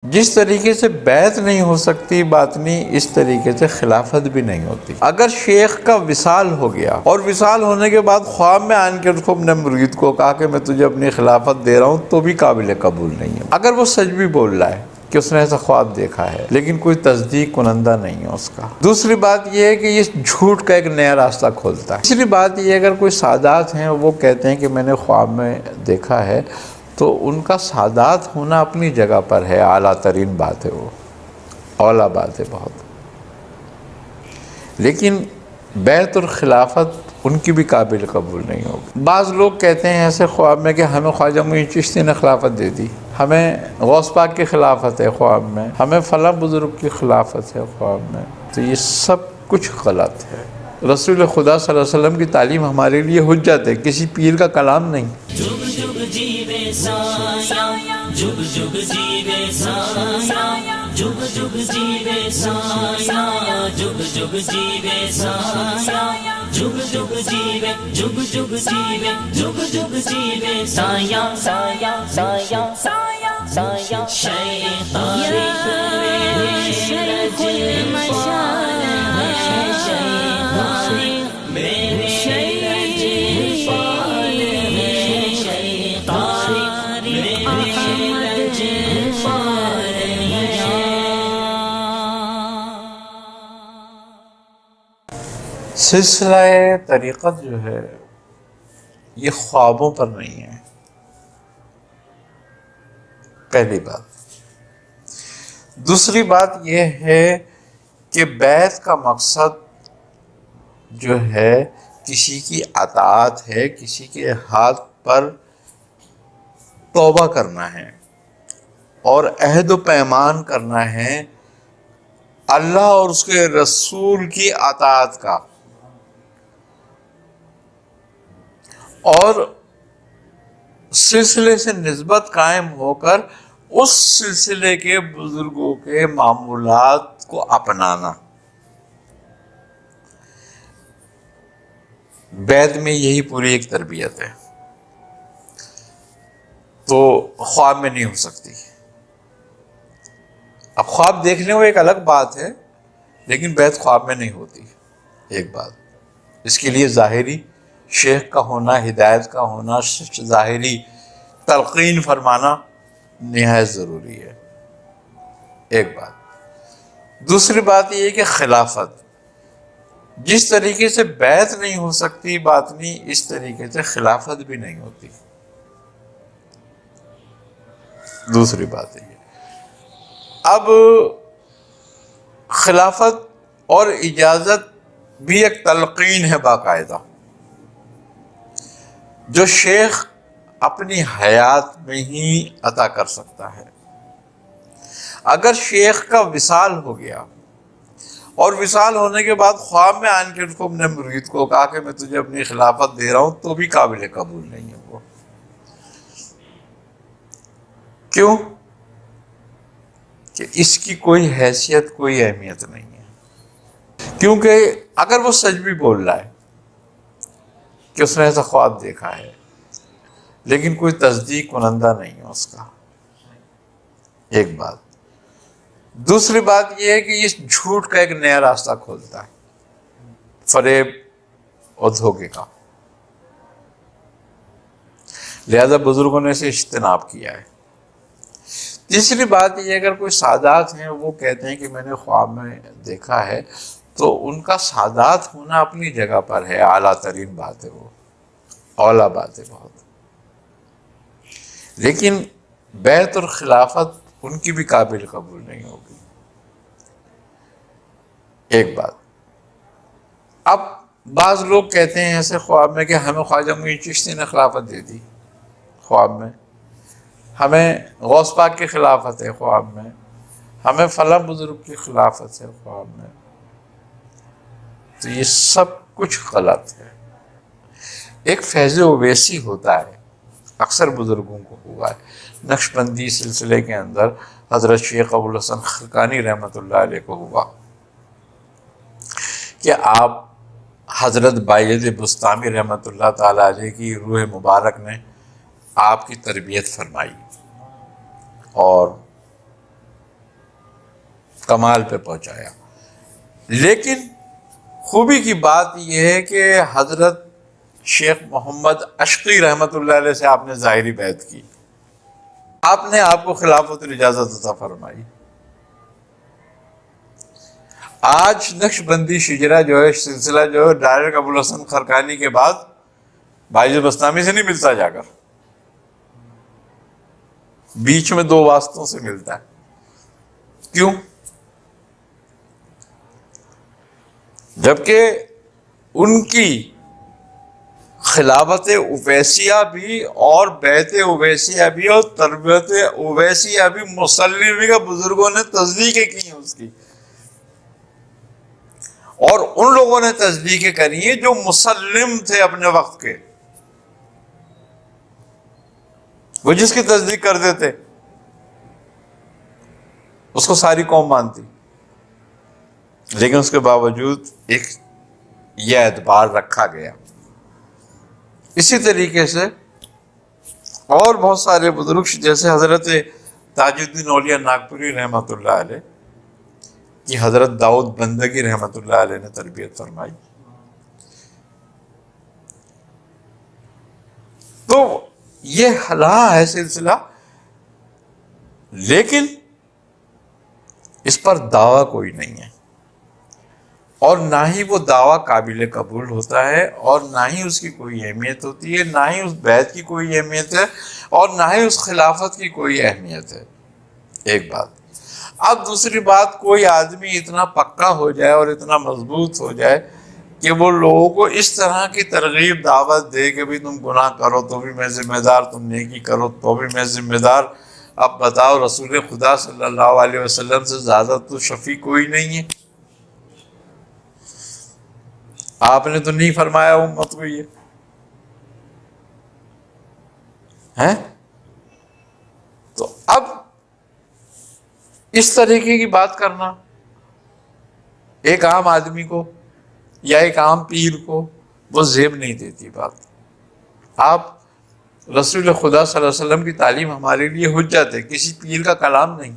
جس طریقے سے بیعت نہیں ہو سکتی باطنی، اس طریقے سے خلافت بھی نہیں ہوتی۔ اگر شیخ کا وصال ہو گیا اور وصال ہونے کے بعد خواب میں آن کے اس کو اپنے مرید کو کہا کہ میں تجھے اپنی خلافت دے رہا ہوں، تو بھی قابل قبول نہیں ہے۔ اگر وہ سچ بھی بول رہا ہے کہ اس نے ایسا خواب دیکھا ہے لیکن کوئی تصدیق کنندہ نہیں ہے اس کا۔ دوسری بات یہ ہے کہ یہ جھوٹ کا ایک نیا راستہ کھولتا ہے۔ تیسری بات یہ ہے اگر کوئی سادات ہیں وہ کہتے ہیں کہ میں نے خواب میں دیکھا ہے، تو ان کا سادات ہونا اپنی جگہ پر ہے، اعلیٰ ترین بات ہے، وہ اولا بات ہے بہت، لیکن بیعت اور خلافت ان کی بھی قابل قبول نہیں ہوگی۔ بعض لوگ کہتے ہیں ایسے خواب میں کہ ہمیں خواجہ معین چشتی نے خلافت دے دی، ہمیں غوث پاک کی خلافت ہے خواب میں، ہمیں فلاں بزرگ کی خلافت ہے خواب میں، تو یہ سب کچھ غلط ہے۔ رسول خدا صلی اللہ علیہ وسلم کی تعلیم ہمارے لیے حجت ہے، کسی پیر کا کلام نہیں۔ جگ جگ جیوے سایہ، جگ جگ جیوے سایہ، جگ جگ جیوے سایہ، جگ جگ جیوے سایہ، جگ جگ جیوے، جگ جگ جیوے، جگ جگ جیوے سایہ، سایہ، سایہ، سایہ، سایہ، شیخ طارق میرے شیخ المشائخ، شیخ طارق میرے شیخ سلسلہ طریقت جو ہے یہ خوابوں پر نہیں ہے، پہلی بات۔ دوسری بات یہ ہے کہ بیعت کا مقصد جو ہے کسی کی اطاعت ہے، کسی کے ہاتھ پر توبہ کرنا ہے اور عہد و پیمان کرنا ہے اللہ اور اس کے رسول کی اطاعت کا، اور سلسلے سے نسبت قائم ہو کر اس سلسلے کے بزرگوں کے معمولات کو اپنانا۔ بیعت میں یہی پوری ایک تربیت ہے، تو خواب میں نہیں ہو سکتی۔ اب خواب دیکھنے وہ ایک الگ بات ہے، لیکن بیعت خواب میں نہیں ہوتی، ایک بات۔ اس کے لیے ظاہری شیخ کا ہونا، ہدایت کا ہونا، ظاہری تلقین فرمانا نہایت ضروری ہے، ایک بات۔ دوسری بات یہ ہے کہ خلافت جس طریقے سے بیعت نہیں ہو سکتی باطنی، اس طریقے سے خلافت بھی نہیں ہوتی، دوسری بات ہے یہ۔ اب خلافت اور اجازت بھی ایک تلقین ہے باقاعدہ، جو شیخ اپنی حیات میں ہی عطا کر سکتا ہے۔ اگر شیخ کا وصال ہو گیا اور وصال ہونے کے بعد خواب میں آن کے اس کو اپنے مرید کو کہا کہ میں تجھے اپنی خلافت دے رہا ہوں، تو بھی قابل قبول نہیں ہے وہ۔ کیوں؟ کہ اس کی کوئی حیثیت، کوئی اہمیت نہیں ہے، کیونکہ اگر وہ سچ بھی بول رہا ہے کہ اس نے ایسا خواب دیکھا ہے لیکن کوئی تصدیق کنندہ نہیں ہے اس کا، ایک بات۔ دوسری بات یہ ہے کہ یہ جھوٹ کا ایک نیا راستہ کھولتا ہے، فریب اور دھوکے کا، لہذا بزرگوں نے اسے اجتناب کیا ہے۔ تیسری بات یہ اگر کوئی سادات ہیں وہ کہتے ہیں کہ میں نے خواب میں دیکھا ہے، تو ان کا سادات ہونا اپنی جگہ پر ہے، اعلیٰ ترین بات ہے، وہ اولا بات ہے بہت، لیکن بیعت اور خلافت ان کی بھی قابل قبول نہیں ہوگی، ایک بات۔ اب بعض لوگ کہتے ہیں ایسے خواب میں کہ ہمیں خواجہ معین چشتی نے خلافت دے دی خواب میں، ہمیں غوث پاک کی خلافت ہے خواب میں، ہمیں فلاں بزرگ کی خلافت ہے خواب میں، تو یہ سب کچھ غلط ہے۔ ایک فیض اویسی ہوتا ہے، اکثر بزرگوں کو ہوا ہے، نقشبندی سلسلے کے اندر حضرت شیخ ابوالحسن خرقانی رحمۃ اللہ علیہ کو ہوا کہ آپ حضرت بایزید بسطامی رحمۃ اللہ تعالیٰ علیہ کی روح مبارک نے آپ کی تربیت فرمائی، اور کمال پہ پہنچایا۔ لیکن خوبی کی بات یہ ہے کہ حضرت شیخ محمد عشقی رحمۃ اللہ علیہ سے آپ نے ظاہری بیعت کی، آپ نے آپ کو خلافت اور اجازت عطا فرمائی۔ آج نقش بندی شجرہ جو ہے، سلسلہ جو ہے، ڈائریکٹ ابوالحسن خرقانی کے بعد بائزید بستامی سے نہیں ملتا، جا کر بیچ میں 2 واسطوں سے ملتا ہے۔ کیوں؟ جبکہ ان کی خلافت اویسیہ بھی اور بیعت اویسیہ بھی اور تربیت اویسیہ بھی مسلم کے بزرگوں نے تصدیقیں کی ہیں اس کی، اور ان لوگوں نے تصدیقیں کری ہیں جو مسلم تھے اپنے وقت کے، وہ جس کی تصدیق کر دیتے اس کو ساری قوم مانتی۔ لیکن اس کے باوجود ایک یہ اعتبار رکھا گیا۔ اسی طریقے سے اور بہت سارے بزرگ جیسے حضرت تاج الدین اولیاء ناگپوری رحمۃ اللہ علیہ کی حضرت داؤد بندگی رحمۃ اللہ علیہ نے تربیت فرمائی۔ تو یہ رہا ہے سلسلہ، لیکن اس پر دعویٰ کوئی نہیں ہے، اور نہ ہی وہ دعویٰ قابل قبول ہوتا ہے، اور نہ ہی اس کی کوئی اہمیت ہوتی ہے، نہ ہی اس بیعت کی کوئی اہمیت ہے، اور نہ ہی اس خلافت کی کوئی اہمیت ہے۔ ایک بات۔ اب دوسری بات، کوئی آدمی اتنا پکا ہو جائے اور اتنا مضبوط ہو جائے کہ وہ لوگوں کو اس طرح کی ترغیب دعوت دے کہ بھی تم گناہ کرو تو بھی میں ذمہ دار، تم نیکی کرو تو بھی میں ذمہ دار۔ اب بتاؤ، رسول خدا صلی اللہ علیہ وسلم سے زیادہ تو شفیع کوئی نہیں ہے۔ آپ نے تو نہیں فرمایا امت کو یہ ہے؟ تو اب اس طریقے کی بات کرنا ایک عام آدمی کو یا ایک عام پیر کو وہ زیب نہیں دیتی بات۔ آپ رسول خدا صلی اللہ علیہ وسلم کی تعلیم ہمارے لیے حجت ہے، کسی پیر کا کلام نہیں،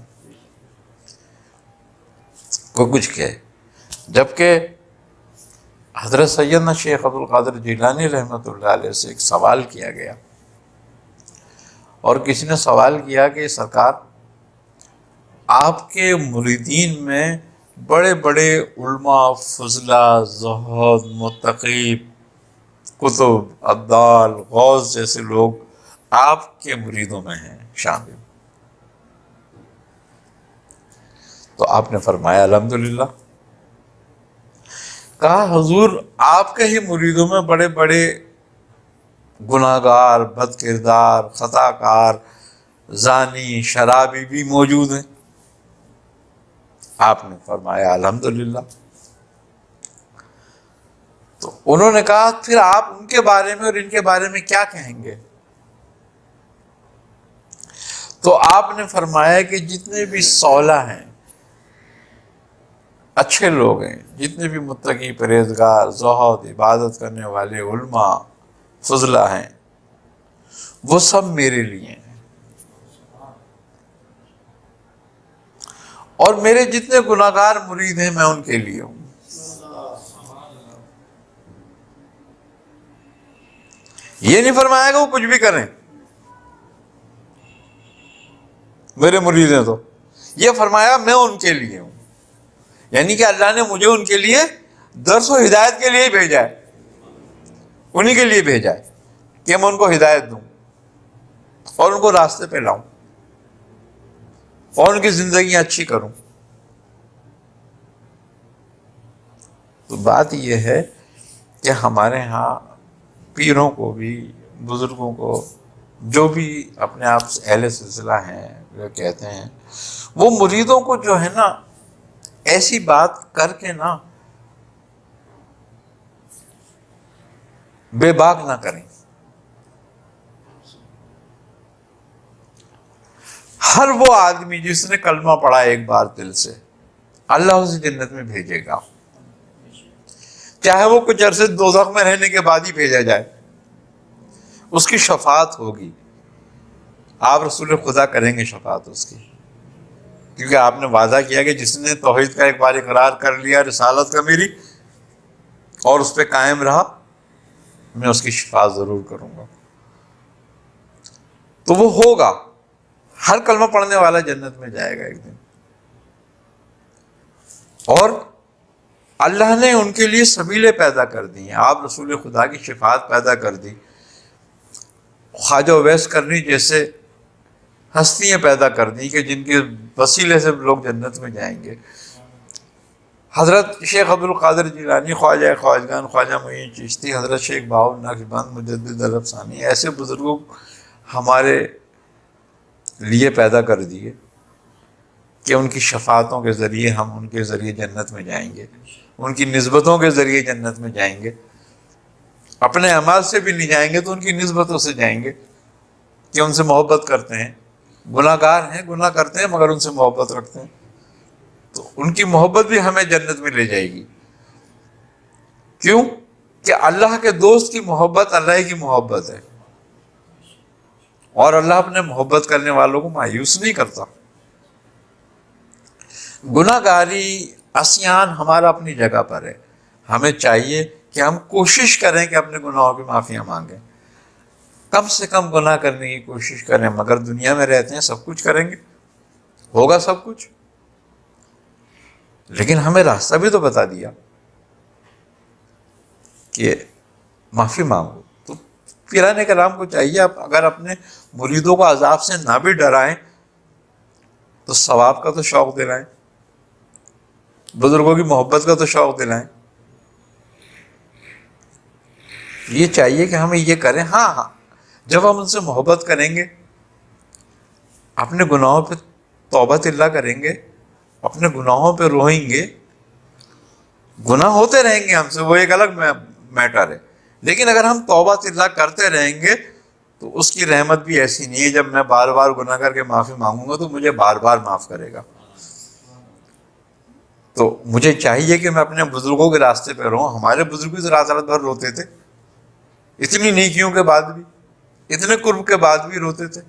وہ کچھ کہے۔ جبکہ حضرت سیدنا شیخ عبد القادر جیلانی رحمۃ اللہ علیہ سے ایک سوال کیا گیا، اور کسی نے سوال کیا کہ سرکار، آپ کے مریدین میں بڑے بڑے علماء، فضلاء، زہد، متقی، کتب، ابدال، غوث جیسے لوگ آپ کے مریدوں میں ہیں شامل، تو آپ نے فرمایا الحمدللہ۔ کہا حضور، آپ کے ہی مریدوں میں بڑے بڑے گناہگار، بد کردار، خطا کار، زانی، شرابی بھی موجود ہیں؟ آپ نے فرمایا الحمدللہ۔ تو انہوں نے کہا پھر آپ ان کے بارے میں اور ان کے بارے میں کیا کہیں گے؟ تو آپ نے فرمایا کہ جتنے بھی صالح ہیں، اچھے لوگ ہیں، جتنے بھی متقی، پرہیزگار، زہد، عبادت کرنے والے علماء، فضلاء ہیں، وہ سب میرے لیے ہیں، اور میرے جتنے گناہگار مرید ہیں میں ان کے لیے ہوں۔ یہ نہیں فرمایا کہ وہ کچھ بھی کریں، میرے مرید ہیں تو، یہ فرمایا میں ان کے لیے ہوں، یعنی کہ اللہ نے مجھے ان کے لیے درس و ہدایت کے لیے بھیجا ہے، انہی کے لیے بھیجا ہے کہ میں ان کو ہدایت دوں اور ان کو راستے پہ لاؤں اور ان کی زندگیاں اچھی کروں۔ تو بات یہ ہے کہ ہمارے ہاں پیروں کو بھی، بزرگوں کو، جو بھی اپنے آپ سے اہل سلسلہ ہیں، وہ کہتے ہیں، وہ مریدوں کو جو ہے نا ایسی بات کر کے نا بے باک نہ کریں۔ ہر وہ آدمی جس نے کلمہ پڑھا ایک بار دل سے، اللہ اسے جنت میں بھیجے گا، چاہے وہ کچھ عرصے دوزخ میں رہنے کے بعد ہی بھیجا جائے، اس کی شفاعت ہوگی، آپ رسول خدا کریں گے شفاعت اس کی۔ کیونکہ آپ نے وعدہ کیا کہ جس نے توحید کا ایک بار اقرار کر لیا رسالت کا میری اور اس پہ قائم رہا، میں اس کی شفاعت ضرور کروں گا۔ تو وہ ہوگا، ہر کلمہ پڑھنے والا جنت میں جائے گا ایک دن۔ اور اللہ نے ان کے لیے سبیلیں پیدا کر دی ہیں، آپ رسول خدا کی شفاعت پیدا کر دی، خواجہ اویس کرنی جیسے ہستیاں پیدا کر دی کہ جن کے وسیلے سے لوگ جنت میں جائیں گے۔ حضرت شیخ عبد القادر جیلانی، خواجہ خواجگان خواجہ معین چشتی، حضرت شیخ بہاؤ نقشبند مجدد عرب ثانی، ایسے بزرگوں ہمارے لیے پیدا کر دیے کہ ان کی شفاعتوں کے ذریعے ہم ان کے ذریعے جنت میں جائیں گے، ان کی نسبتوں کے ذریعے جنت میں جائیں گے۔ اپنے اعمال سے بھی نہیں جائیں گے تو ان کی نسبتوں سے جائیں گے کہ ان سے محبت کرتے ہیں، گناہ گار ہیں، گناہ کرتے ہیں مگر ان سے محبت رکھتے ہیں، تو ان کی محبت بھی ہمیں جنت میں لے جائے گی۔ کیوں کہ اللہ کے دوست کی محبت اللہ کی محبت ہے، اور اللہ اپنے محبت کرنے والوں کو مایوس نہیں کرتا۔ گناہ گاری عصیان ہمارا اپنی جگہ پر ہے، ہمیں چاہیے کہ ہم کوشش کریں کہ اپنے گناہوں کی معافیاں مانگیں، کم سے کم گناہ کرنے کی کوشش کریں، مگر دنیا میں رہتے ہیں سب کچھ کریں گے، ہوگا سب کچھ، لیکن ہمیں راستہ بھی تو بتا دیا کہ معافی مانگو۔ تو پیران کرام کو چاہیے اگر اپنے مریدوں کو عذاب سے نہ بھی ڈرائیں تو ثواب کا تو شوق دلائیں، بزرگوں کی محبت کا تو شوق دلائیں۔ یہ چاہیے کہ ہمیں یہ کریں۔ ہاں جب ہم ان سے محبت کریں گے، اپنے گناہوں پہ توبہ اللہ کریں گے، اپنے گناہوں پہ روئیں گے، گناہ ہوتے رہیں گے ہم سے، وہ ایک الگ میٹر ہے، لیکن اگر ہم توبہ اللہ کرتے رہیں گے تو اس کی رحمت بھی ایسی نہیں ہے جب میں بار بار گناہ کر کے معافی مانگوں گا تو مجھے بار بار معاف کرے گا۔ تو مجھے چاہیے کہ میں اپنے بزرگوں کے راستے پہ رہوں۔ ہمارے بزرگ بھی رات رات بھر روتے تھے، اتنی نیکیوں کے بعد بھی، اتنے قرب کے بعد بھی روتے تھے،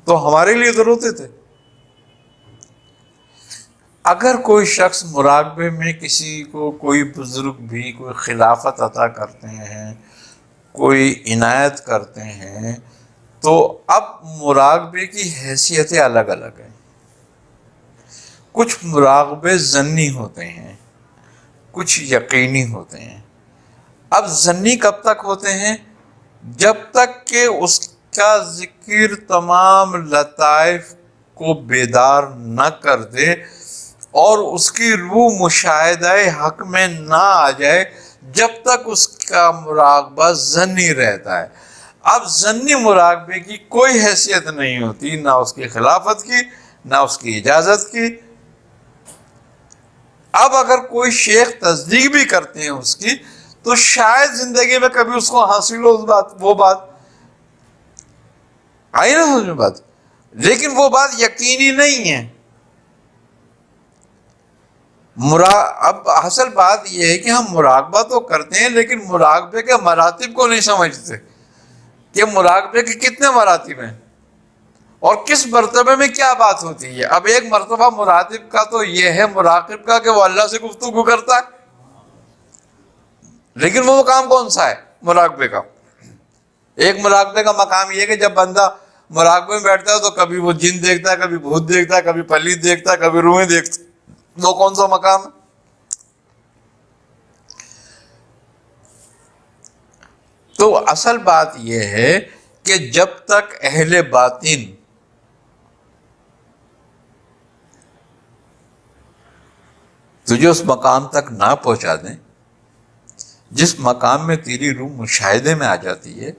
تو ہمارے لیے تو روتے تھے۔ اگر کوئی شخص مراقبے میں کسی کو کوئی بزرگ بھی کوئی خلافت عطا کرتے ہیں، کوئی عنایت کرتے ہیں، تو اب مراقبے کی حیثیتیں الگ الگ ہیں۔ کچھ مراقبے ظنی ہوتے ہیں، کچھ یقینی ہوتے ہیں۔ اب ظنی کب تک ہوتے ہیں؟ جب تک کہ اس کا ذکر تمام لطائف کو بیدار نہ کر دے اور اس کی روح مشاہدہ حق میں نہ آ جائے، جب تک اس کا مراقبہ ظنی رہتا ہے۔ اب ظنی مراقبے کی کوئی حیثیت نہیں ہوتی، نہ اس کی خلافت کی، نہ اس کی اجازت کی۔ اب اگر کوئی شیخ تصدیق بھی کرتے ہیں اس کی، تو شاید زندگی میں کبھی اس کو حاصل ہو وہ بات، آئی نا سمجھ میں بات، لیکن وہ بات یقینی نہیں ہے۔ اب اصل بات یہ ہے کہ ہم مراقبہ تو کرتے ہیں لیکن مراقبے کے مراتب کو نہیں سمجھتے کہ مراقبے کے کتنے مراتب ہیں اور کس مرتبے میں کیا بات ہوتی ہے۔ اب ایک مرتبہ مراتب کا تو یہ ہے مراقب کا کہ وہ اللہ سے گفتگو کرتا ہے، لیکن وہ مقام کون سا ہے مراقبے کا؟ ایک مراقبے کا مقام یہ ہے کہ جب بندہ مراقبے میں بیٹھتا ہے تو کبھی وہ جن دیکھتا ہے، کبھی بھوت دیکھتا ہے، کبھی پلیت دیکھتا ہے، کبھی روحیں دیکھتا ہے۔ وہ کون سا مقام ہے؟ تو اصل بات یہ ہے کہ جب تک اہل باطن تجھے اس مقام تک نہ پہنچا دیں جس مقام میں تیری روح مشاہدے میں آ جاتی ہے،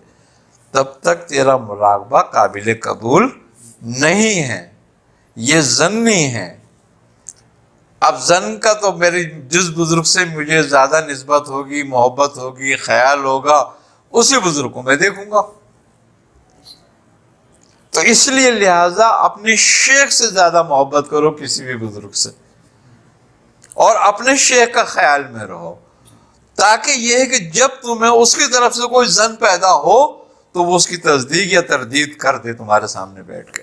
تب تک تیرا مراقبہ قابل قبول نہیں ہے، یہ ظنی ہے۔ اب ظن کا تو میری جس بزرگ سے مجھے زیادہ نسبت ہوگی، محبت ہوگی، خیال ہوگا، اسی بزرگ کو میں دیکھوں گا۔ تو اس لیے لہٰذا اپنے شیخ سے زیادہ محبت کرو کسی بھی بزرگ سے، اور اپنے شیخ کا خیال میں رہو، تاکہ یہ ہے کہ جب تمہیں اس کی طرف سے کوئی ظن پیدا ہو تو وہ اس کی تصدیق یا تردید کر دے تمہارے سامنے بیٹھ کے۔